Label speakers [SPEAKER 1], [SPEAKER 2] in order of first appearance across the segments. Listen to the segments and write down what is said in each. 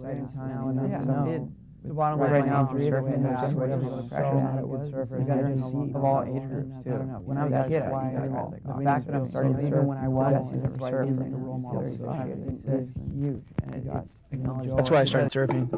[SPEAKER 1] exciting time. Now and then,
[SPEAKER 2] the bottom line
[SPEAKER 1] right now,
[SPEAKER 2] surfing
[SPEAKER 1] surfing
[SPEAKER 2] is
[SPEAKER 1] is
[SPEAKER 2] just
[SPEAKER 1] whatever
[SPEAKER 2] so
[SPEAKER 1] the pressure
[SPEAKER 2] not a
[SPEAKER 1] it
[SPEAKER 2] good
[SPEAKER 1] was.
[SPEAKER 2] surfer.
[SPEAKER 1] You gotta just
[SPEAKER 2] see
[SPEAKER 1] of all age groups too.
[SPEAKER 2] When I was a kid, the fact that I'm starting to surf, when I was never surf, like a role model. It's huge, and it got acknowledged.
[SPEAKER 3] That's why I started surfing.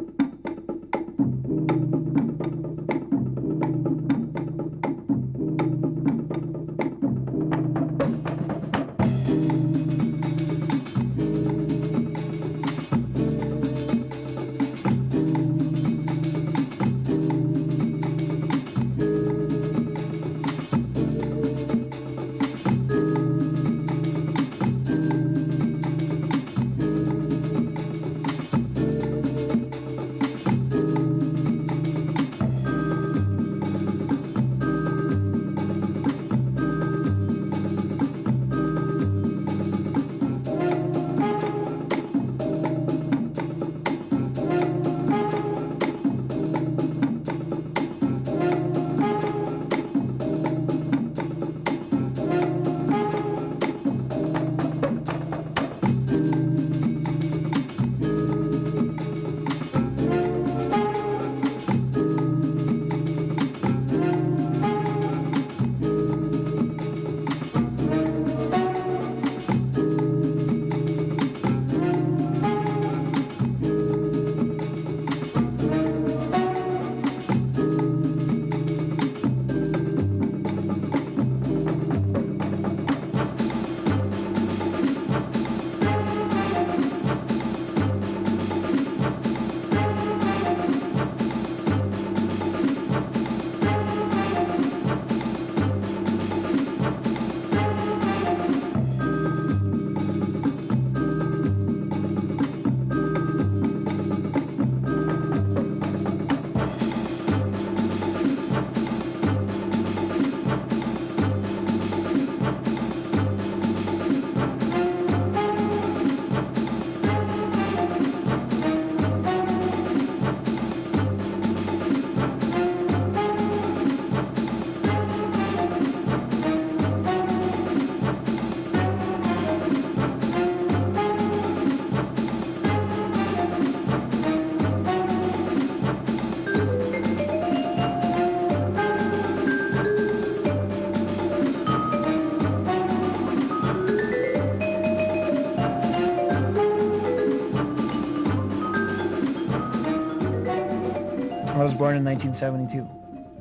[SPEAKER 3] I was born in 1972.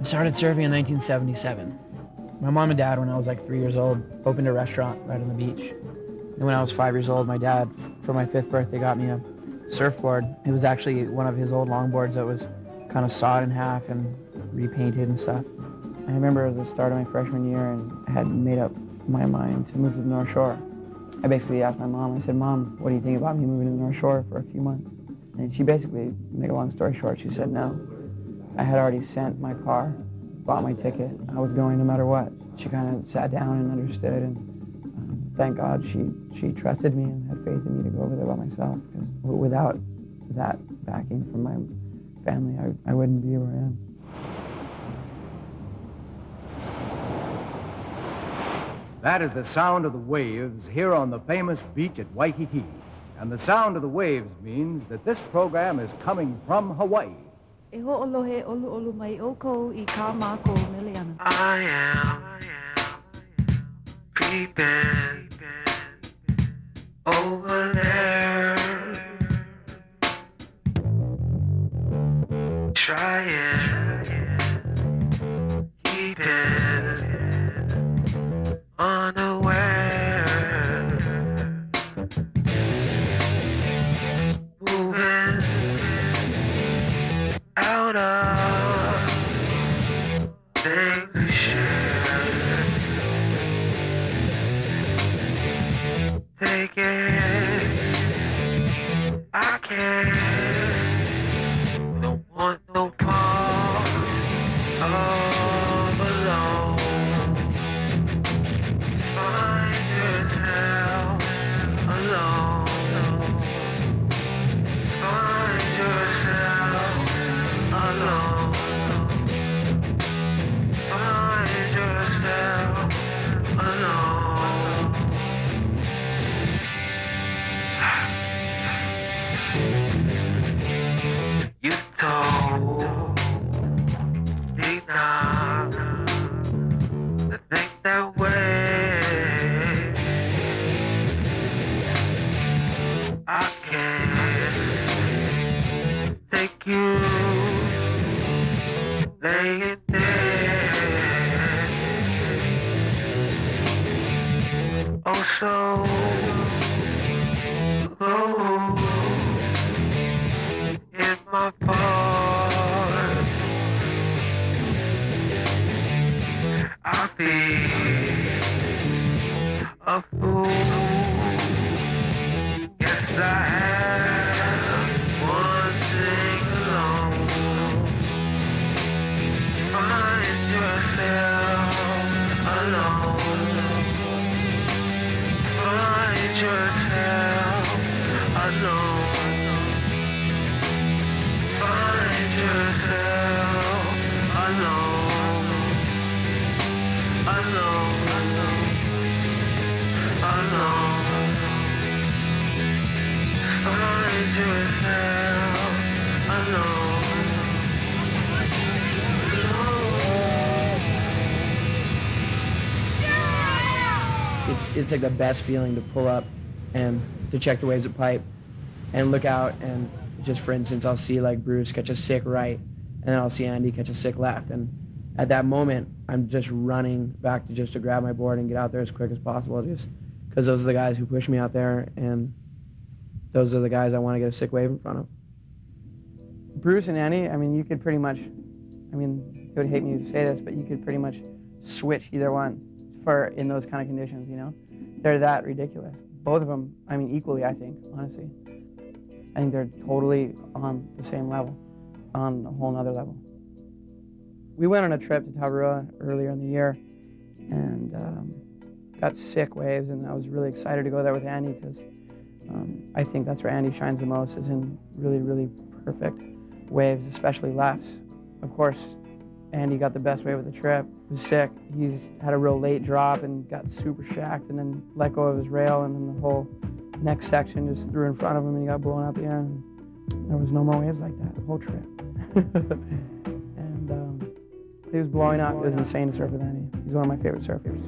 [SPEAKER 3] I started surfing in 1977. My mom and dad, when I was like 3 years old, opened a restaurant right on the beach. And when I was 5 years old, my dad, for my 5th birthday, got me a surfboard. It was actually one of his old longboards that was kind of sawed in half and repainted and stuff. I remember it was the start of my freshman year, and I had made up my mind to move to the North Shore. I basically asked my mom, I said, Mom, what do you think about me moving to the North Shore for a few months? And she basically, to make a long story short, she said no. I had already sent my car, bought my ticket. I was going no matter what. She kind of sat down and understood, and thank God she trusted me and had faith in me to go over there by myself, because without that backing from my family, I wouldn't be where I am.
[SPEAKER 4] That is the sound of the waves here on the famous beach at Waikiki. And the sound of the waves means that this program is coming from Hawaii.
[SPEAKER 5] I
[SPEAKER 6] am creeping over there, trying, keeping unaware, moving out of things we share, take it, I can't, don't want no part of alone, find yourself alone, find yourself alone, find yourself alone. be a fool. Yes, I have one thing alone. Find yourself alone. Find yourself alone. Find yourself alone. Alone. Alone. Find yourself alone.
[SPEAKER 3] It's like the best feeling to pull up and to check the waves at pipe and look out, and just for instance, I'll see like Bruce catch a sick right, and then I'll see Andy catch a sick left, and at that moment I'm just running back to grab my board and get out there as quick as possible, just because those are the guys who push me out there, and those are the guys I want to get a sick wave in front of.
[SPEAKER 2] Bruce and Andy, I mean, you could pretty much, I mean, it would hate me to say this, but you could pretty much switch either one for in those kind of conditions, you know? They're that ridiculous. Both of them, I mean, equally, I think, honestly. I think they're totally on the same level, on a whole nother level. We went on a trip to Taurua earlier in the year and got sick waves, and I was really excited to go there with Andy because I think that's where Andy shines the most, is in really, really perfect waves, especially lefts. Of course, Andy got the best wave of the trip. He was sick. He's had a real late drop and got super shacked and then let go of his rail, and then the whole next section just threw in front of him and he got blown out the end. There was no more waves like that the whole trip. And he was blowing up. It was insane to surf with Andy. He's one of my favorite surfers.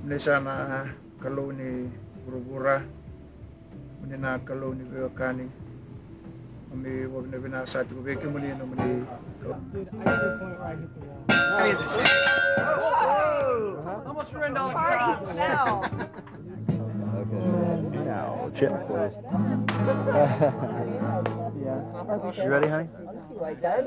[SPEAKER 1] Indonesia na kalau ni Bura-Bura, muni na kalau ni Beokani, kami wabna binasa tu beki muni na muni.
[SPEAKER 2] Dude, I need your point where I hit the wall.
[SPEAKER 5] Whoa! Almost ruined all the crowd. Now.
[SPEAKER 7] Okay. Now, chip quiz.
[SPEAKER 2] Yeah.
[SPEAKER 7] You ready, honey?
[SPEAKER 2] Like that.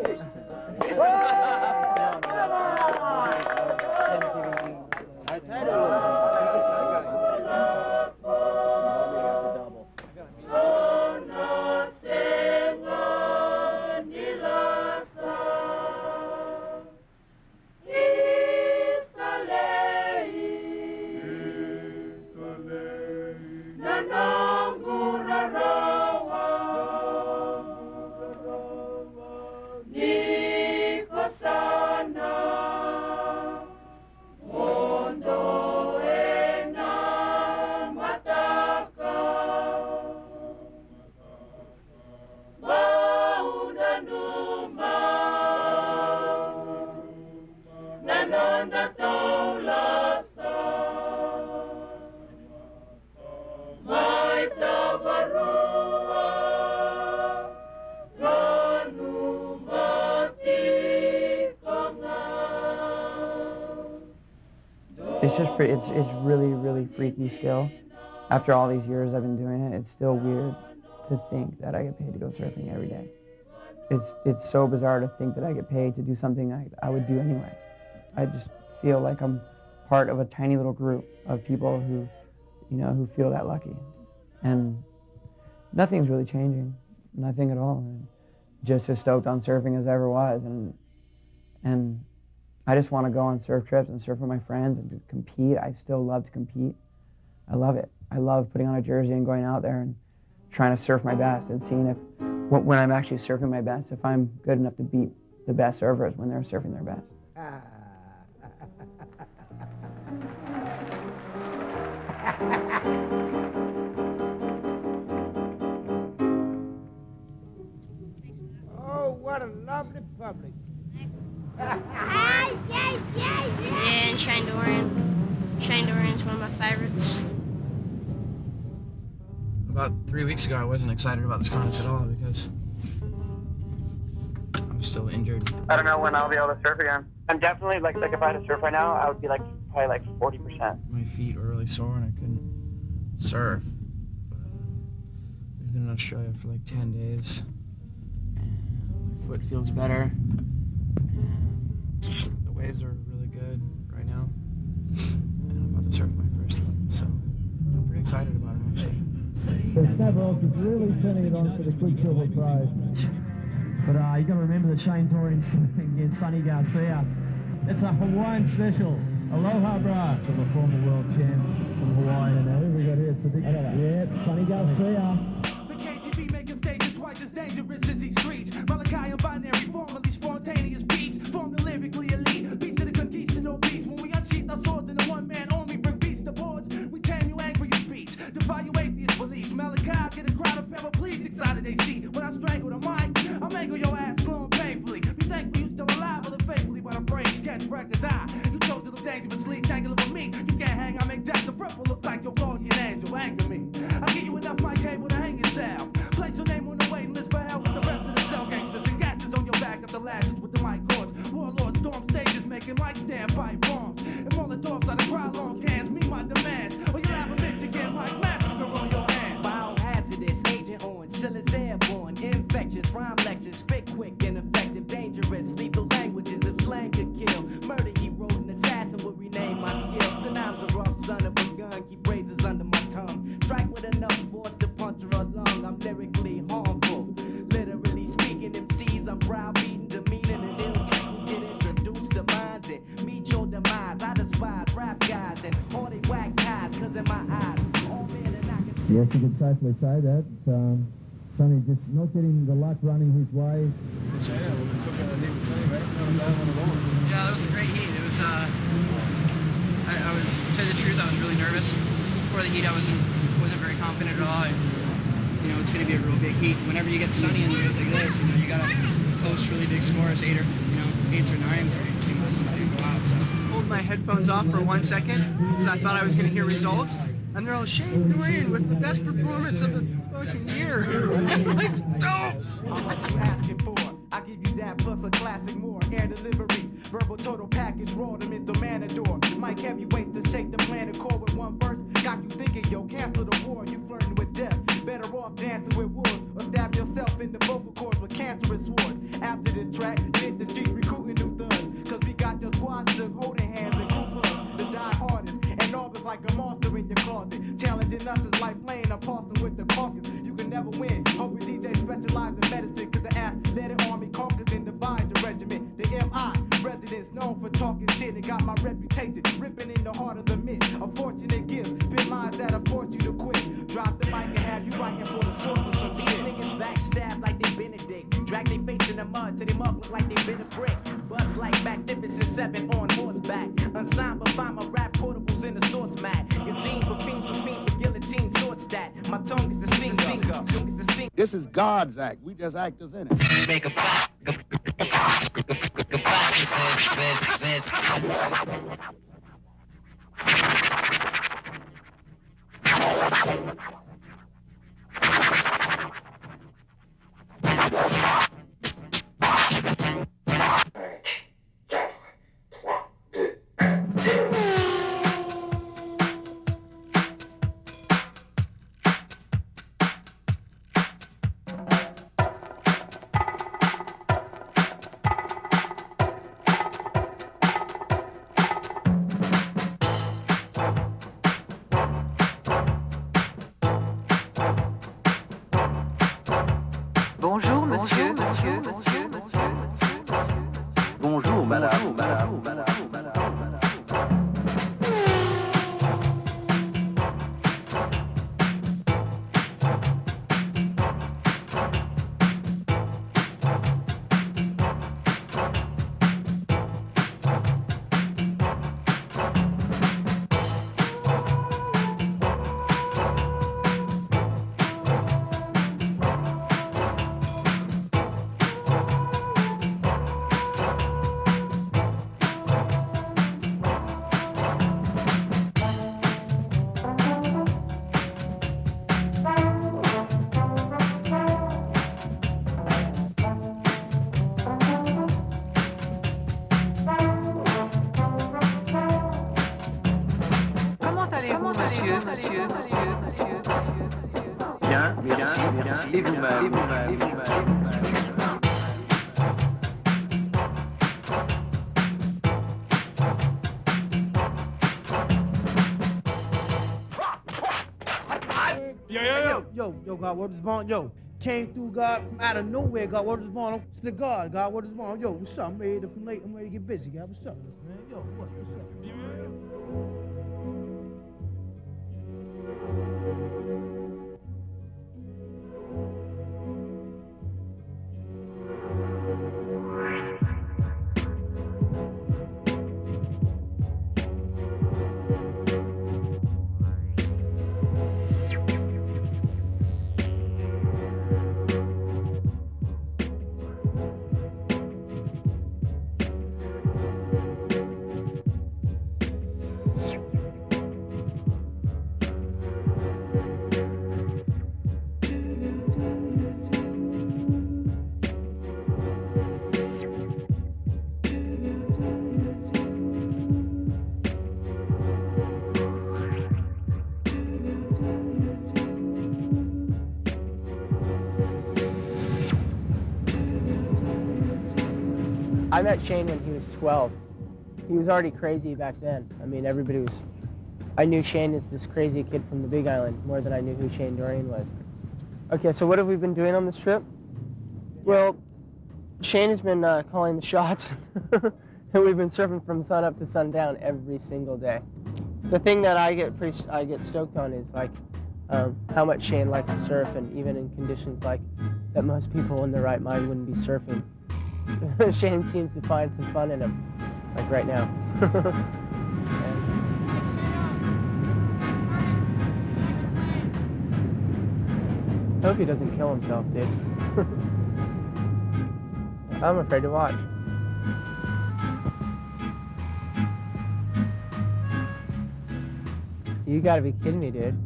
[SPEAKER 2] It's just pretty, it's really, really freaky still. After all these years I've been doing it, it's still weird to think that I get paid to go surfing every day. It's so bizarre to think that I get paid to do something I would do anyway. I just feel like I'm part of a tiny little group of people who, who feel that lucky. And nothing's really changing, nothing at all. I'm just as stoked on surfing as I ever was. And I just want to go on surf trips and surf with my friends and to compete. I still love to compete. I love it. I love putting on a jersey and going out there and trying to surf my best and seeing if, when I'm actually surfing my best, if I'm good enough to beat the best surfers when they're surfing their best.
[SPEAKER 7] Oh, what a lovely public.
[SPEAKER 8] Yeah, and Shane Dorian. Shane Dorian's one of my favorites.
[SPEAKER 3] About 3 weeks ago, I wasn't excited about this contest at all because I'm still injured.
[SPEAKER 9] I don't know when I'll be able to surf again. I'm definitely, like if I had to surf right now, I would be probably 40%.
[SPEAKER 3] My feet were really sore and I couldn't surf. We've been in Australia for 10 days. And my foot feels better. The waves are really good right now. And I'm about to surf my first heat, so I'm pretty excited about it actually.
[SPEAKER 10] So Stavros is really turning it on for the Quicksilver Prize. But you got to remember that Shane Dorian against Sonny Garcia. It's a Hawaiian special. Aloha, brah. From a former world champ from Hawaii. And who we got here? It's a big... Yeah, Sonny Garcia.
[SPEAKER 5] The KGB making stages twice as dangerous as these streets. Malachi and binary, formerly spontaneous beats. Formed lyrically elite. Beats to the conquistador beats. When we unsheath our swords in a one-man army, bring beats to boards. We tame you angry in speech. Defy your atheist beliefs. Malachi, get a crowd of pepper, please. Excited they see. When I strangle the mic, I'll mangle your ass slow and painfully. Be thankful you still alive, or the faithfully by the brain sketch records. You chose to live dangerously, tangle with me. You can't hang, I make Jack the Ripper look like your guardian angel. Anger me. I'll give you enough my cable to hang yourself. Place your name on the waiting list for help with the rest of the cell gangsters and gashes on your back of the lashes with the mic cords. Warlords storm stages making mics stand pipe bombs. And Molotovs out of Krylon cans, meet my demands. Or you'll have a Mexican like massacre on your hands.
[SPEAKER 11] Biohazardous, Agent Orange, still is airborne. Infectious, rhyme lectures, spit quick and effective, dangerous. Lethal languages if slang could kill. Murder he wrote, an assassin would rename my skill. Synonyms a rough son of a gun, keep razors under my tongue. Strike with enough force to puncture a lung. I'm lyrically harmful. Literally speaking, MCs, I'm browbeating, demeaning, and ill-treating. Get introduced to minds and meet your demise. I despise rap guys and all they whack ties, cause in my eyes, all men are not gonna...
[SPEAKER 10] Yes, you could safely say that. Sonny just not getting the luck running his way.
[SPEAKER 3] Yeah, that was a great heat. It was, I was, to say the truth, I was really nervous. Before the heat, I wasn't very confident at all. It's going to be a real big heat. Whenever you get sunny in the waves like this, you got to post really big scores, 8s or 9s, or somebody to go out. So.
[SPEAKER 12] Pulled my headphones off for 1 second because I thought I was going to hear results. And they're all, Shane Dorian with the best performance of the fucking year. Like, dope!
[SPEAKER 11] I'm what you asking for. I give you that plus a classic more. Air delivery, verbal total package, raw to mental matador. Mike heavyweights to shake the planet core with one verse. Got you thinking, yo, cancel the war. You flirting with death. Better off dancing with wood. Or stab yourself in the vocal cords with cancerous sword. After this track, hit the street recruiting new thugs. Cause we got your squad shook, holding hands and group hugs. The die hardest. And all is like a monster in your closet. Challenging us is like playing a parson with the caucus. You can never win. Hope your DJ specialize in medicine. Cause the athletic army conquers and divides the regiment. The MI residents known for talking shit. It got my reputation ripping in the heart of the mist. Unfortunate gifts, spin lines that'll force you to quit. Drop the mic and have you writing for the source of some shit. These niggas backstab like they Benedict. Drag they face in the mud till they mug look like they been a brick. Bust like Magnificent 7 on horseback. Unsigned but find my rap portables in the source mat. Gazine for fiends, some fiend for guillotine, sword stat. My tongue is the stinker.
[SPEAKER 7] This is God's act. We just actors in it.
[SPEAKER 11] Make a
[SPEAKER 13] Bonjour, monsieur. Bonjour, madame. Bien, merci. Et vous-même.
[SPEAKER 7] Yo, God, what is born? Yo, came through, God, from out of nowhere, God, what is born? It's the God, what is born? Yo, what's up? I'm ready to get busy, God, what's up, man? Yo, what's up?
[SPEAKER 3] I met Shane when he was 12. He was already crazy back then. I mean, I knew Shane as this crazy kid from the Big Island more than I knew who Shane Dorian was. Okay, so what have we been doing on this trip? Well, Shane has been calling the shots, and we've been surfing from sun up to sundown every single day. The thing that I get stoked on is like how much Shane likes to surf, and even in conditions like that most people in their right mind wouldn't be surfing. Shane seems to find some fun in him, like right now. I hope he doesn't kill himself, dude. I'm afraid to watch. You gotta be kidding me, dude.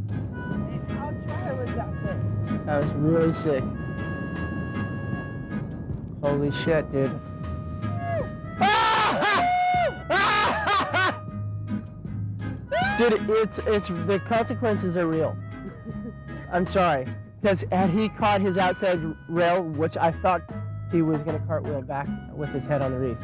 [SPEAKER 7] How dry was that thing?
[SPEAKER 3] That was really sick. Holy shit, dude. Dude, it's the consequences are real. I'm sorry. Because had he caught his outside rail, which I thought he was going to cartwheel back with his head on the reef.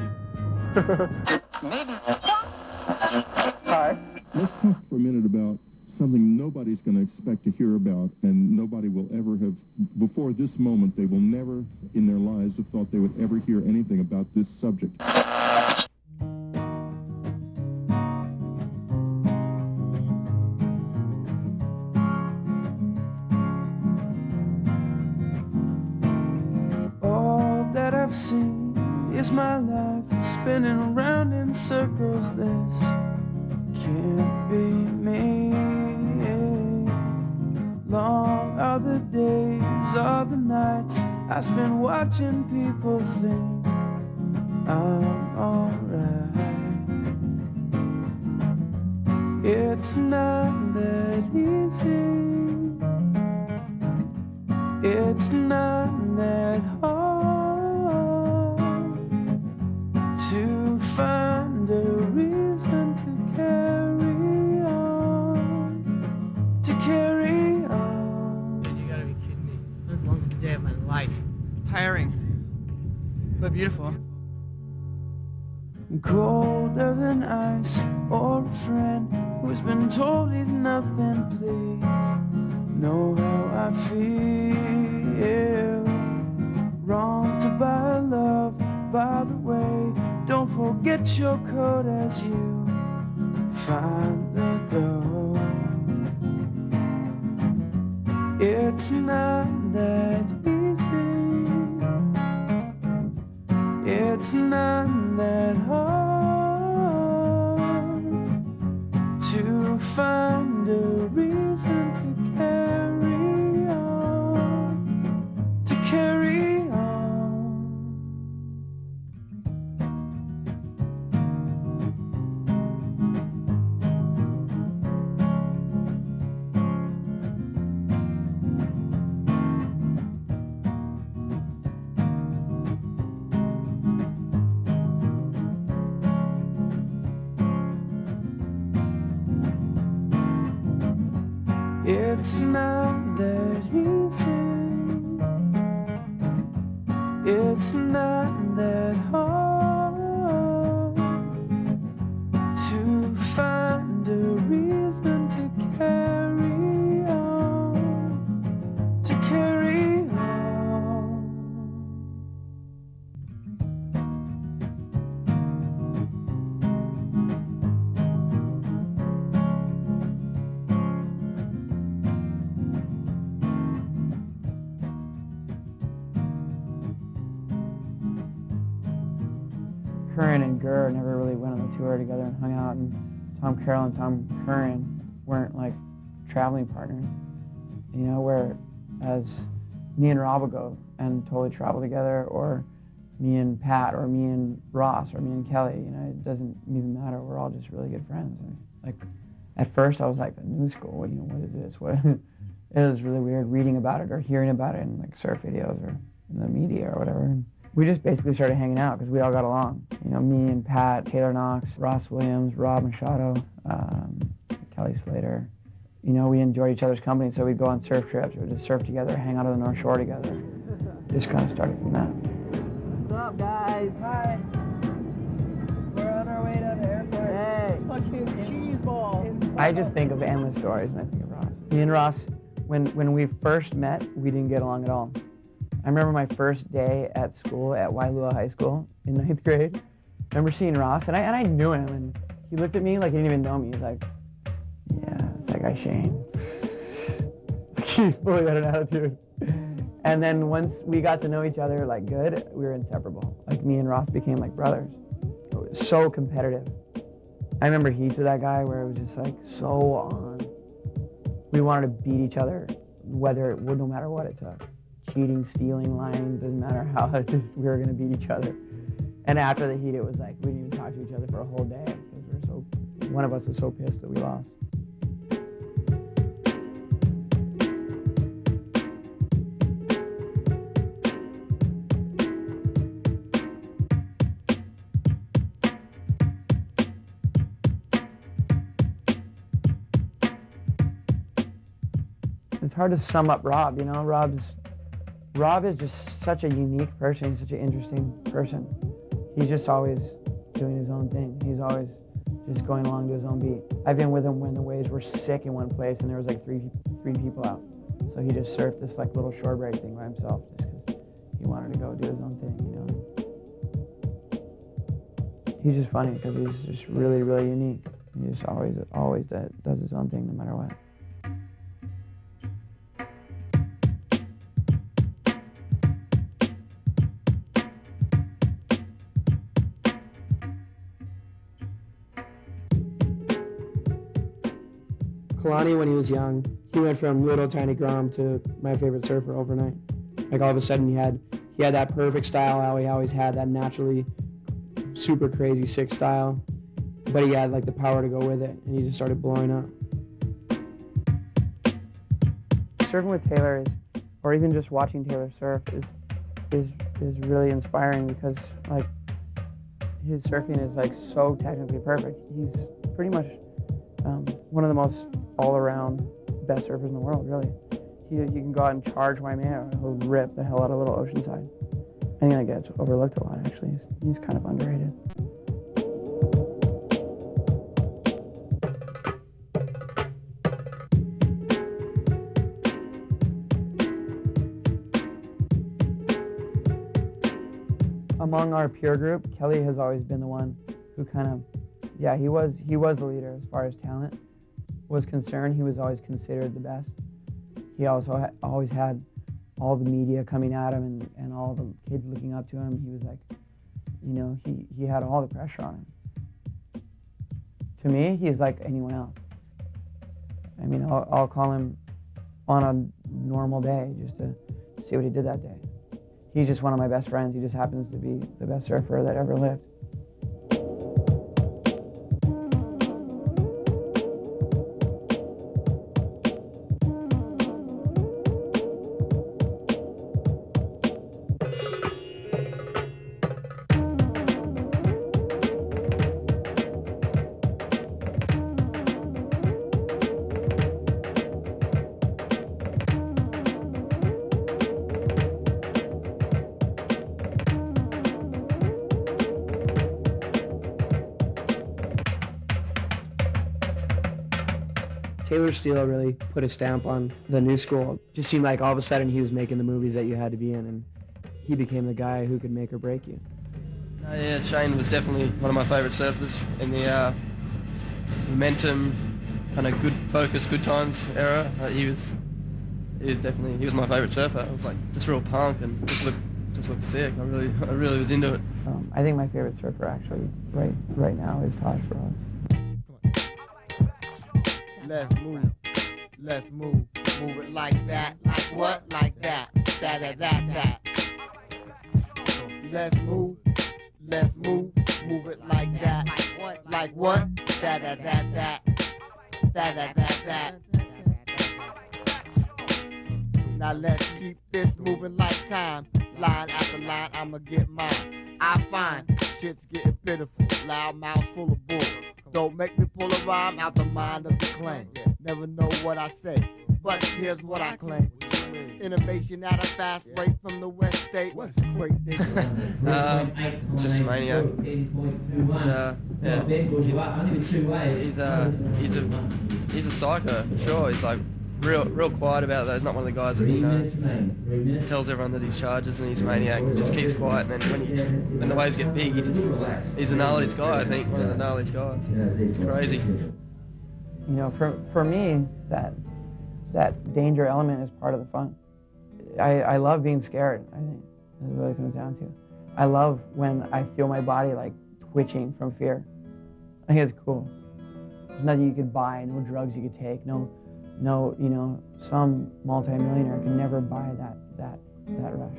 [SPEAKER 3] Sorry.
[SPEAKER 14] Let's talk for a minute about something nobody's going to expect to hear about, and nobody will ever have, before this moment, they will never in their lives have thought they would ever hear anything about this subject.
[SPEAKER 6] All that I've seen is my life spinning around in circles. This can't be me. Long are the days, are the nights I spend watching people think I'm alright. It's not that easy. It's not that hard to find a reason to carry on. To carry on.
[SPEAKER 3] Man, you gotta be kidding me. That's the longest day of my life. Tiring, but beautiful.
[SPEAKER 6] Colder than ice, or a friend who's been told he's nothing. Please know how I feel. Wrong to buy love, by the way. Don't forget your coat as you find the door. It's not that easy. It's not that hard to find a reason to carry on. To carry on. It's not that easy. It's not that hard to find a reason to carry on. To carry on.
[SPEAKER 2] Curran and Gurr never really went on the tour together and hung out, and Tom Carroll and Tom Curran weren't like traveling partners, you know, whereas me and Rob would go and totally travel together, or me and Pat, or me and Ross, or me and Kelly, you know, it doesn't even matter, we're all just really good friends. And, like, at first I was like, the new school, you know, what is this? What? It was really weird reading about it or hearing about it in like surf videos or in the media or whatever. And we just basically started hanging out because we all got along. You know, me and Pat, Taylor Knox, Ross Williams, Rob Machado, Kelly Slater. You know, we enjoyed each other's company, so we'd go on surf trips. We would just surf together, hang out on the North Shore together. Just kind of started from that.
[SPEAKER 3] What's up, guys? Hi. We're on our way to the airport. Hey. Fucking cheese ball.
[SPEAKER 2] I just think of endless stories when I think of Ross. Me and Ross, when we first met, we didn't get along at all. I remember my first day at school at Wailua High School in 9th grade. I remember seeing Ross, and I knew him, and he looked at me like he didn't even know me. He's like, yeah, it's that guy Shane. He fully had an attitude. And then once we got to know each other like good, we were inseparable. Like me and Ross became like brothers. It was so competitive. I remember heats of that guy where it was just like so on. We wanted to beat each other, whether it would, no matter what it took. Cheating, stealing, lying, doesn't matter how, it's just we were gonna beat each other. And after the heat, it was like we didn't even talk to each other for a whole day because one of us was so pissed that we lost. It's hard to sum up Rob, you know. Rob is just such a unique person, such an interesting person. He's just always doing his own thing. He's always just going along to his own beat. I've been with him when the waves were sick in one place and there was like three people out. So he just surfed this like little shore break thing by himself just because he wanted to go do his own thing, you know. He's just funny because he's just really, really unique. He just always does his own thing no matter what.
[SPEAKER 3] Kalani, when he was young, he went from little tiny Grom to my favorite surfer overnight. Like all of a sudden he had that perfect style how he always had, that naturally super crazy, sick style, but he had like the power to go with it, and he just started blowing up.
[SPEAKER 2] Surfing with Taylor is, or even just watching Taylor surf is really inspiring because like his surfing is like so technically perfect. He's pretty much one of the most all-around best surfers in the world, really. You can go out and charge Waimea, and he'll rip the hell out of Little Oceanside. I think that gets overlooked a lot, actually. He's kind of underrated. Among our peer group, Kelly has always been the one who kind of, yeah, he was the leader as far as talent was concerned. He was always considered the best. He also always had all the media coming at him and all the kids looking up to him. He was like, you know, he had all the pressure on him. To me, he's like anyone else. I mean, I'll call him on a normal day just to see what he did that day. He's just one of my best friends. He just happens to be the best surfer that ever lived.
[SPEAKER 3] Taylor Steele really put a stamp on the new school. Just seemed like all of a sudden he was making the movies that you had to be in, and he became the guy who could make or break you.
[SPEAKER 15] Yeah, Shane was definitely one of my favourite surfers in the momentum, kind of good focus, good times era. He was my favourite surfer. It was like just real punk and just looked sick. I really was into it.
[SPEAKER 2] I think my favourite surfer actually right now is Taj Farag.
[SPEAKER 16] Let's move it like that, like what, like that, that. Let's move it like that, like what, that. Now let's keep this moving like time, line after line, I'ma get mine. I find shit's getting pitiful, loud mouth full of bull. Don't make me pull a rhyme out the mind of the claim. Never know what I say, but here's what I claim. Innovation at a fast rate from the West State. What's great thing?
[SPEAKER 15] It's just a maniac. He's a psycho for sure. He's like real quiet about that. He's not one of the guys that, you know, tells everyone that he's charges and he's a maniac. He just keeps quiet, and then when the waves get big, he's the gnarliest guy. I think one of the gnarliest guys. It's crazy.
[SPEAKER 2] You know, for me, that danger element is part of the fun. I love being scared, I think, is what it comes down to. I love when I feel my body like twitching from fear. I think it's cool. There's nothing you could buy, no drugs you could take, no, you know, some multi-millionaire can never buy that rush.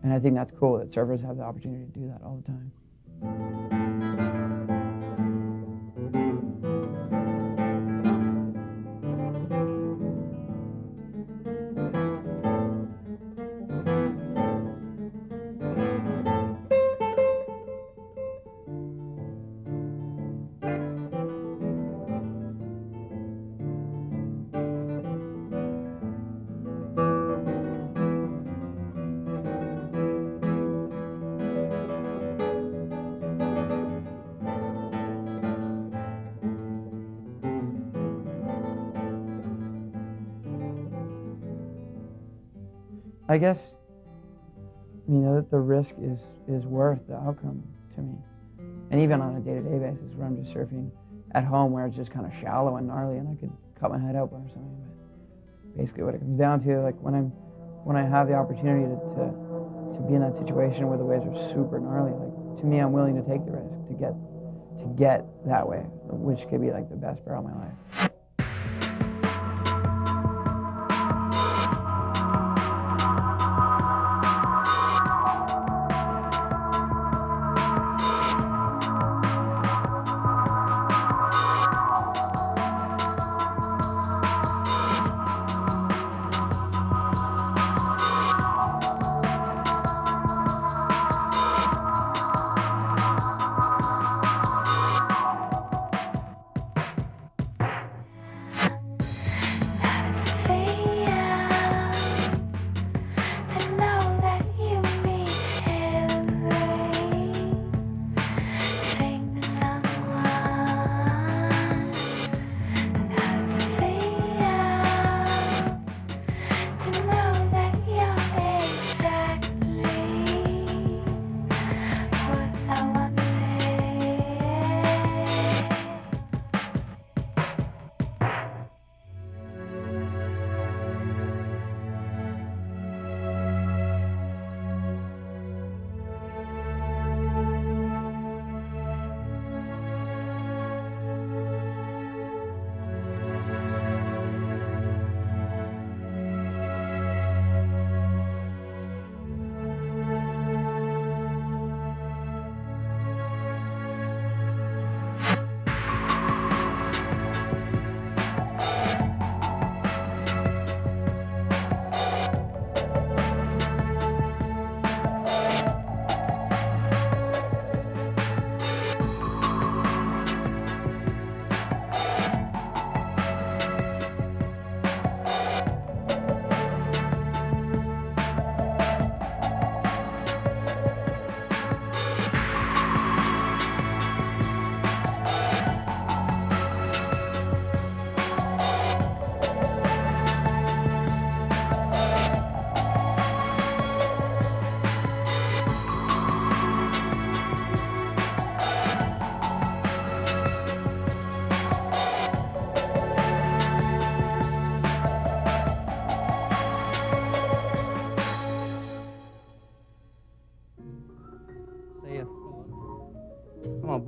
[SPEAKER 2] And I think that's cool that surfers have the opportunity to do that all the time. I guess, you know, that the risk is worth the outcome to me. And even on a day-to-day basis where I'm just surfing at home where it's just kind of shallow and gnarly and I could cut my head open or something. But basically what it comes down to, like when I have the opportunity to be in that situation where the waves are super gnarly, like to me I'm willing to take the risk to get that way, which could be like the best barrel of my life.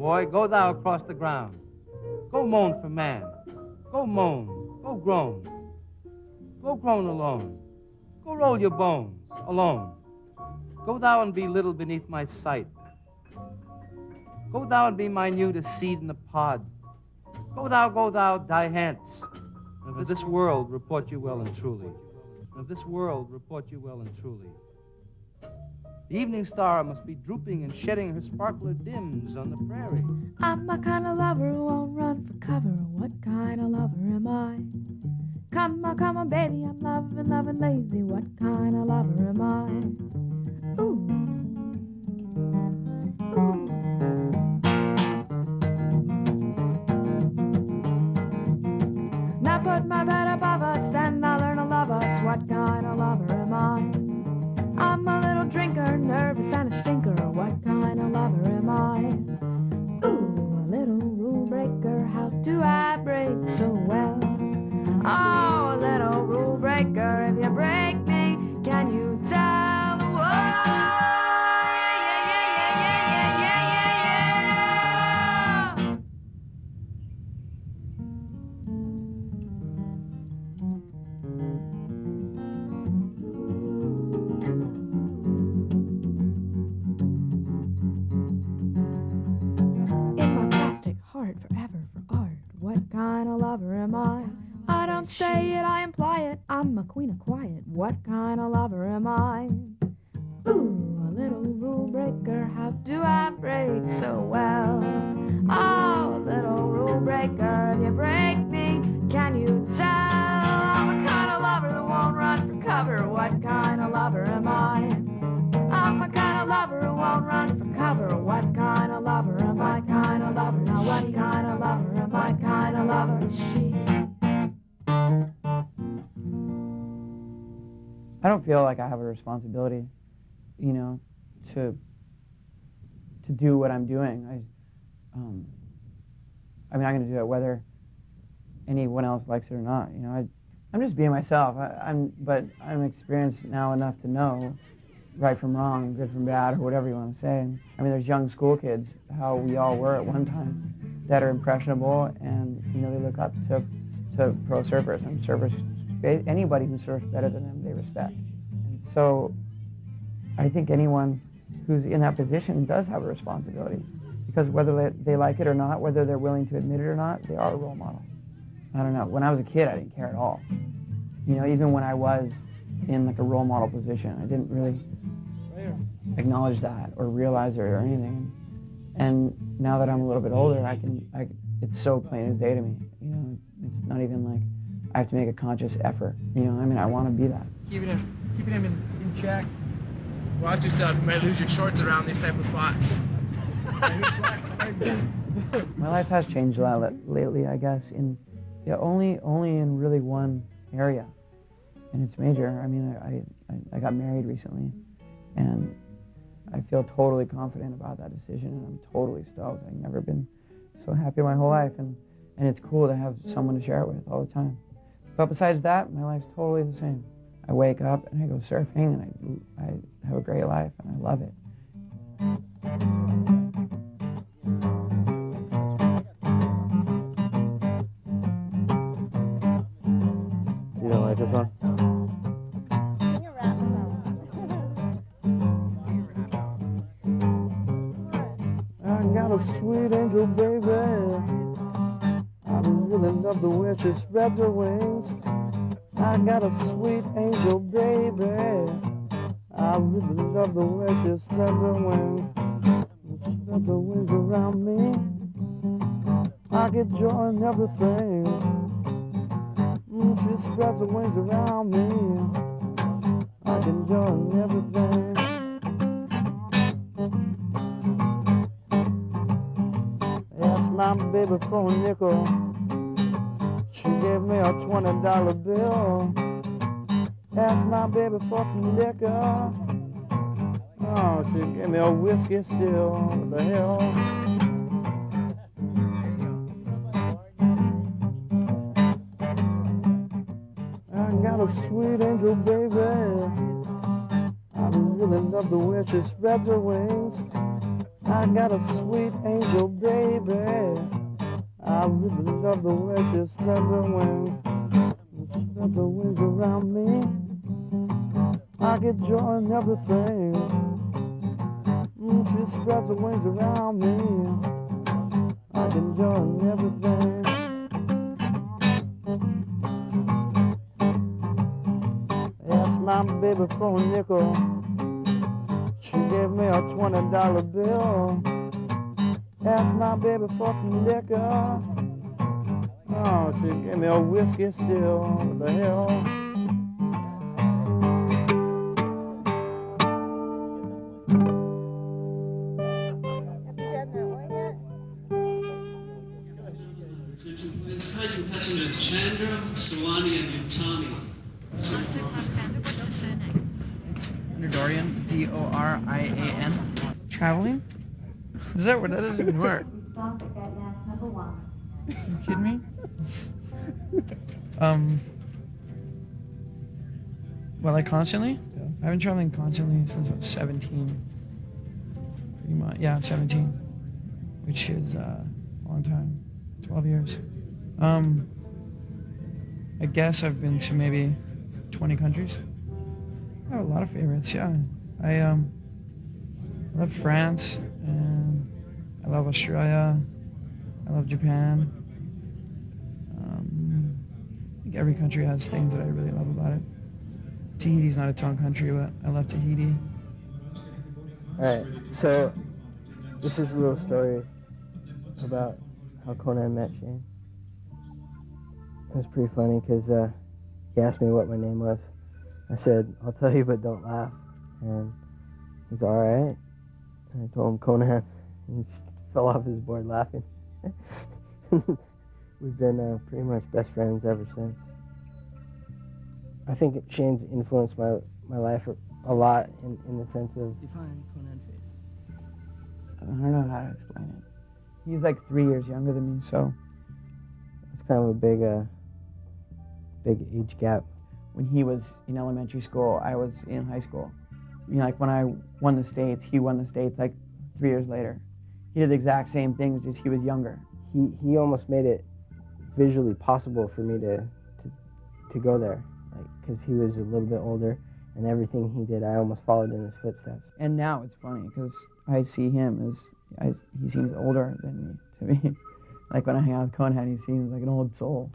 [SPEAKER 7] boy, go thou across the ground. Go moan for man. Go moan. Go groan. Go groan alone. Go roll your bones alone. Go thou and be little beneath my sight. Go thou and be minute as seed in the pod. Go thou, die hence. And of this world report you well and truly. And of this world report you well and truly. The evening star must be drooping and shedding her sparkler dims on the prairie.
[SPEAKER 17] I'm a kind of lover who won't run for cover. What kind of lover am I? Come on, baby, I'm loving lazy. What kind of lover am I? Ooh. Ooh. Now put my bed above us, then I'll learn to love us. What kind of lover am I? I'm a little drinker, nervous and a stinker. What kind of lover am I? Ooh, a little rule breaker. How do I break so well? Oh, a little rule breaker. If you break me, can you tell? Whoa, yeah. In my plastic heart, forever for art. What kind of lover am I? I don't say it, I imply it. I'm a queen of quiet. What kind of lover am I? Ooh, a little rule breaker. How do I break so well? Oh, a little rule breaker. If you break me, can you tell? I'm a kind of lover that won't run for cover. What kind of lover am I? I'm a kind of lover who won't run for cover. What kind of lover am I? Kind of lover. Now what kind of lover am I? Kind of lover is she?
[SPEAKER 2] I don't feel like I have a responsibility, you know, to do what I'm doing. I mean, I'm going to do it whether anyone else likes it or not. You know, I'm just being myself. But I'm experienced now enough to know right from wrong, good from bad, or whatever you want to say. And, I mean, there's young school kids, how we all were at one time, that are impressionable, and you know, they look up to pro surfers, and surfers. Anybody who surfs better than them, they respect. And so I think anyone who's in that position does have a responsibility, because whether they like it or not, whether they're willing to admit it or not, they are a role model. I don't know. When I was a kid, I didn't care at all. You know, even when I was in like a role model position, I didn't really acknowledge that or realize it or anything. And now that I'm a little bit older, it's so plain as day to me. You know, it's not even like I have to make a conscious effort. You know, I mean, I want to be that.
[SPEAKER 3] Keeping him in check. Watch yourself. You might lose your shorts around these type of spots.
[SPEAKER 2] My life has changed a lot lately, I guess. Only in really one area, and it's major. I mean, I got married recently, and I feel totally confident about that decision, and I'm totally stoked. I've never been so happy my whole life, and it's cool to have someone to share it with all the time. But besides that, my life's totally the same. I wake up and I go surfing, and I have a great life, and I love it.
[SPEAKER 18] You don't like this one?
[SPEAKER 6] I got a sweet angel, baby. I really love the way she spreads her wings. I got a sweet angel, baby. I really love the way she spreads her wings. She spreads her wings around me. I get joy in everything. She spreads her wings around me. I get joy in everything. Asked my baby for a nickel. She gave me a $20 bill. Asked my baby for some liquor. Oh, she gave me a whiskey still. What the hell? I got a sweet angel, baby. I really love the way she spreads her wings. I got a sweet angel baby. I really love the way she spreads her wings. Spreads her wings around me. I get joy in everything. She spreads her wings around me. I get joy in everything. Asked my baby for a nickel. She gave me a $20 bill. Asked my baby for some liquor. Oh, she gave me a whiskey still. What the hell?
[SPEAKER 10] Please, Haji passengers Chandra, Sawani, and Utami.
[SPEAKER 2] What's the surname? Dorian, D-O-R-I-A-N. Traveling? Is that where that doesn't even work? Are you kidding me? Well, like constantly? I've been traveling constantly since I was 17. Pretty much, yeah, 17, which is a long time, 12 years. I guess I've been to maybe 20 countries. I have a lot of favorites, yeah. I love France, and I love Australia. I love Japan. I think every country has things that I really love about it. Tahiti's not its own country, but I love Tahiti.
[SPEAKER 18] Alright, so this is a little story about how Conan met Shane. It was pretty funny because he asked me what my name was. I said, I'll tell you, but don't laugh. And he's all right. And I told him Conan. And he just fell off his board laughing. We've been pretty much best friends ever since. I think Shane's influenced my life a lot in the sense of...
[SPEAKER 2] Define Conan face. I don't know how to explain it. He's like 3 years younger than me, so...
[SPEAKER 18] It's kind of a big age gap.
[SPEAKER 2] When he was in elementary school, I was in high school. You know, like when I won the States, he won the States like 3 years later. He did the exact same things, just he was younger.
[SPEAKER 18] He almost made it visually possible for me to go there, like, because he was a little bit older, and everything he did, I almost followed in his footsteps.
[SPEAKER 2] And now it's funny because I see him as he seems older than me to me. Like when I hang out with Conan, he seems like an old soul.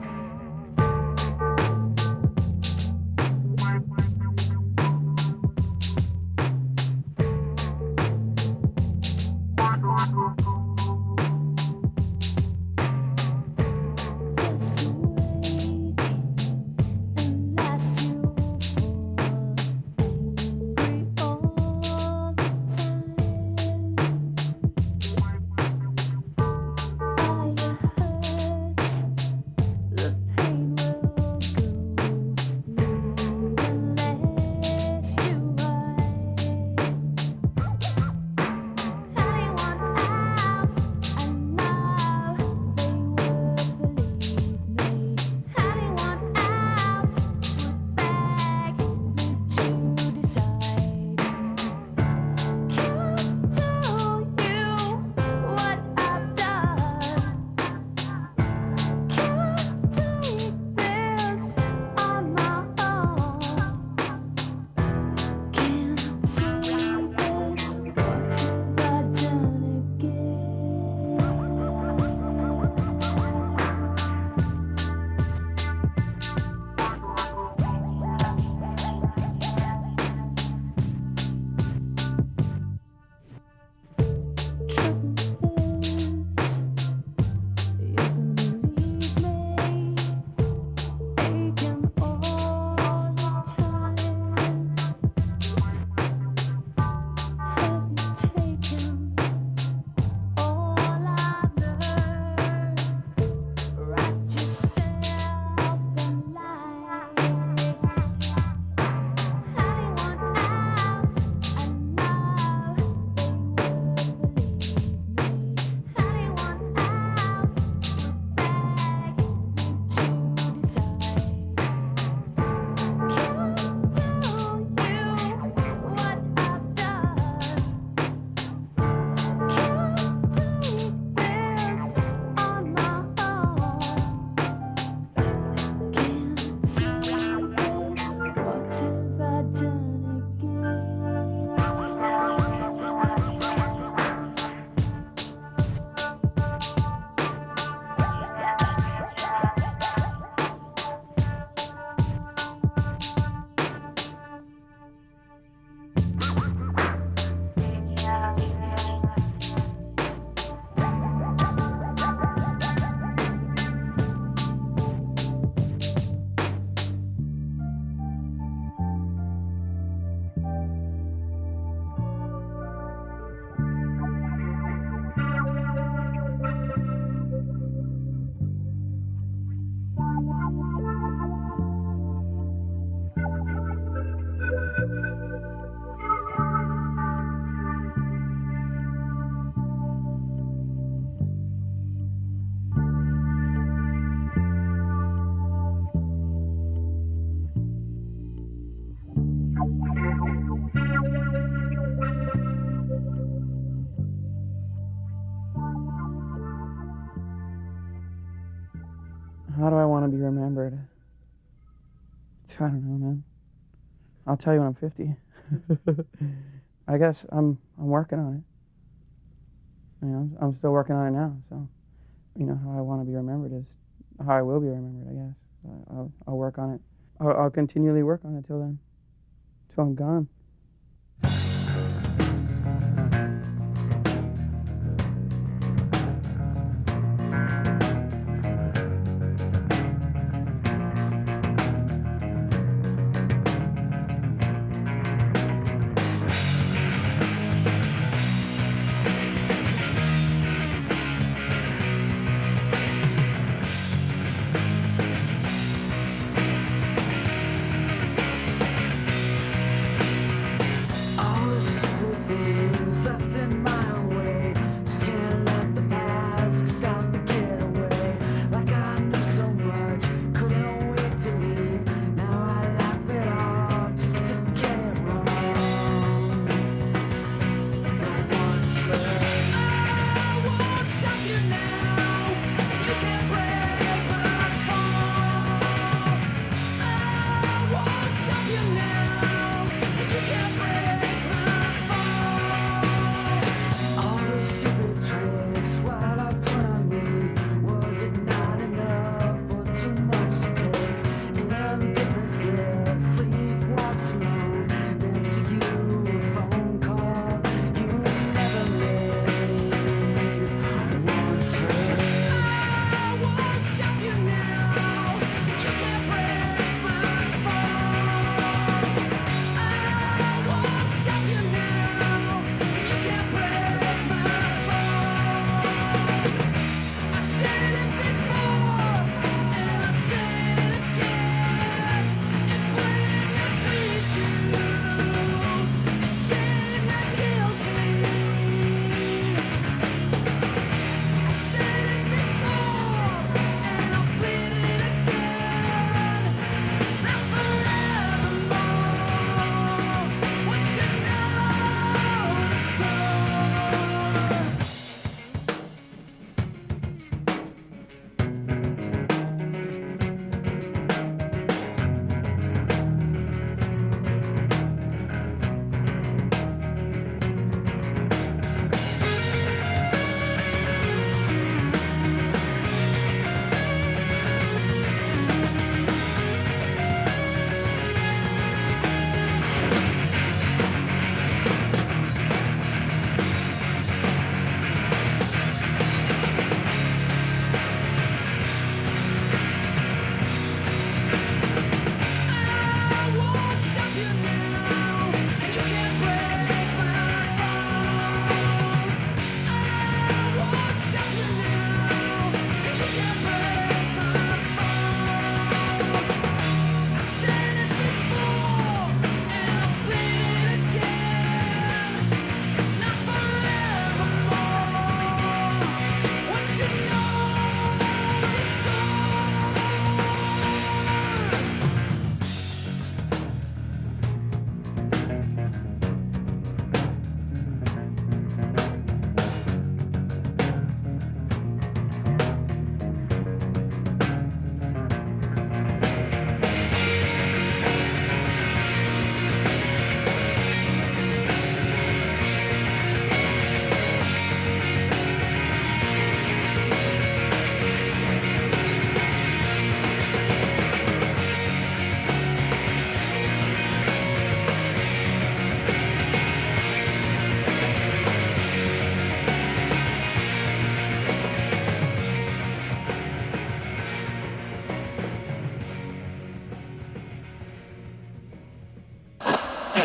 [SPEAKER 2] How do I want to be remembered? I don't know, man. I'll tell you when I'm 50. I guess I'm working on it. You know, I'm still working on it now. So, you know, how I want to be remembered is how I will be remembered, I guess. I'll work on it. I'll continually work on it till then, till I'm gone.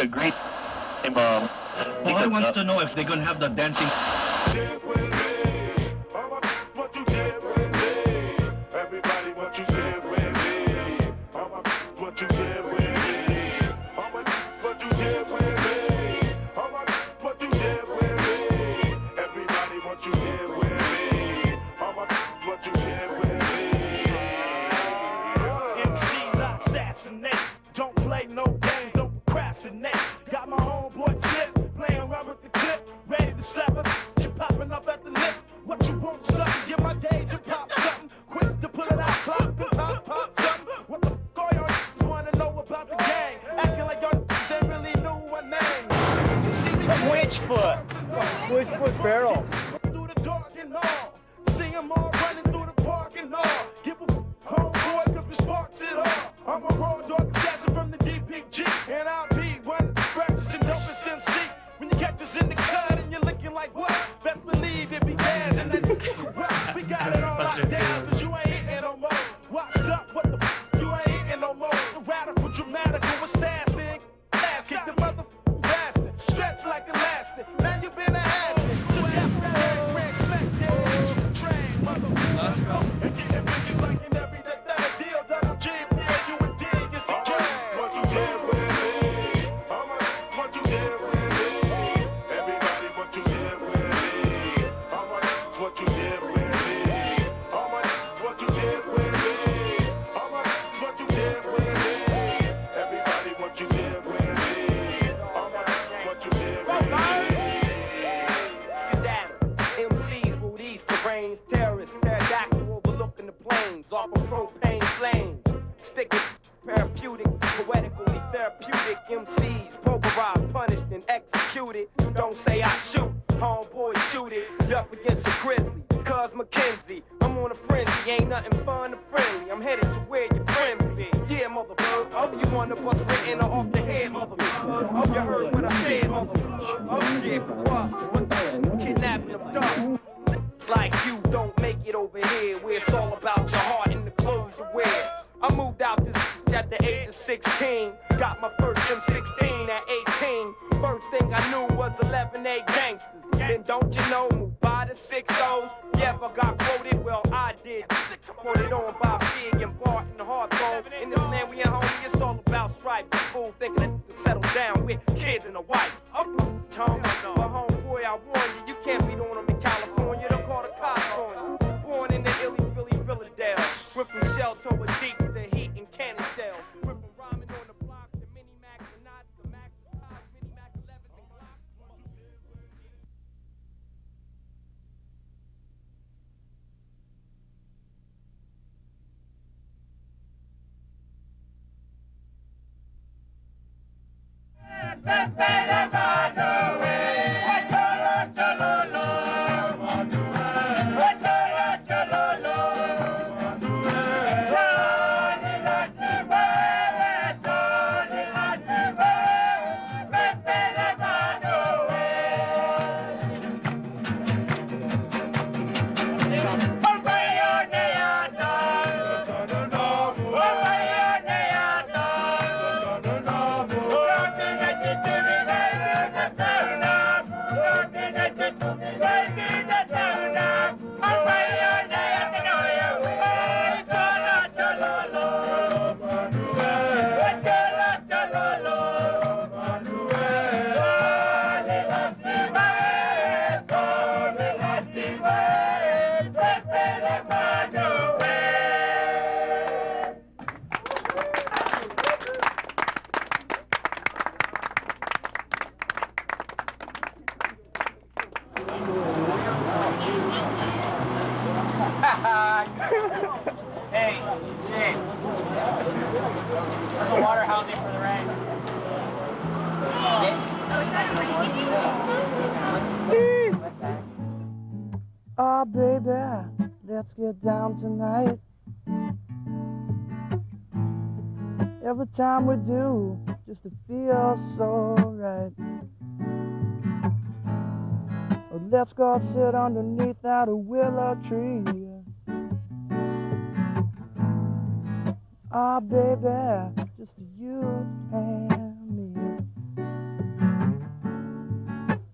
[SPEAKER 19] a great
[SPEAKER 20] Well, I wants to know if they're going to have the dancing.
[SPEAKER 5] Got my homeboy Chip playing around with the clip, ready to slap him. Shit popping up at the lip. What you want, something? Get my gauge and pop something. Quick to put it out, clock. all, running through the park and all. Give a homeboy, cause we sparks it all. I'm a raw dog assassin from the DPG, and I'll be one of the freshest and dopest MC. When you catch us in the cut and you're looking like what? Best believe it be gas and then we got it all locked down, cause you ain't eating no more. Washed up, what the you ain't eating no more. The radical, dramatical assassin. Kick the motherfucking bastard, stretch like elastic. Now you been a hazard. Took after that grand smack, yeah, train, motherfucker. And getting bitches like an everyday deal. Double G, yeah, you a D, it's the jam. What you did with me? What you did with me? Everybody, what you did with me? What you did with me? What you did with me? What you did with me? Everybody, what you did with me? What you did with me?
[SPEAKER 11] Skedaddle, MCs rule these terrains, terrorists, pterodactyl overlooking the plains, off of propane flames, sticking therapeutic, poetically therapeutic MCs, pulverized, punished, and executed. Don't say I shoot, homeboy shoot it. You up against a grizzly, cuz Mackenzie. I'm on a frenzy, ain't nothing fun or friendly. I'm headed to where your friends be. Yeah, motherfucker. Oh, you wanna bust me in or off the head, motherfucker. Oh, you heard what I said, motherfucker. Oh, yeah, what the kidnapping of dog. It's like you don't make it over here, where it's all about your heart and the clothes you wear. I moved out this at the age of 16. Got my first M16 at 18. First thing I knew was 11A gangsters. Then don't you know, moved by the 6-0s. You ever got quoted? Well, I did. Quoted on by Big and Bart and Hardbone. In this land we ain't homie, it's all about strife. The fool thinking to settle down with kids and a wife. Tom, but homeboy, I warn you, you can't beat on them in California. They'll call the cops on you. Born in the Illy, Philly, Philadelphia. Went from shell to a deep to heat and cannon shell. Went from rhyming on the block to mini max and knots, the max, the top, mini max 11s and Glocks.
[SPEAKER 3] Hey, Shane. There's a water housing for the rain.
[SPEAKER 6] Oh, baby, let's get down tonight. Every time we do, just to feel so right. Oh, let's go sit underneath that willow tree. Ah, baby, just you and me.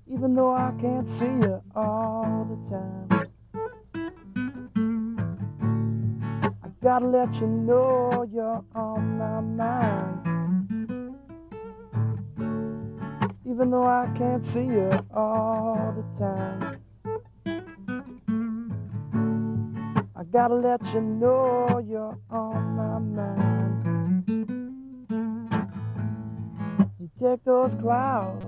[SPEAKER 6] Even though I can't see you all the time, I gotta let you know you're on my mind. Even though I can't see you all the time, I gotta let you know you're on my mind. You take those clouds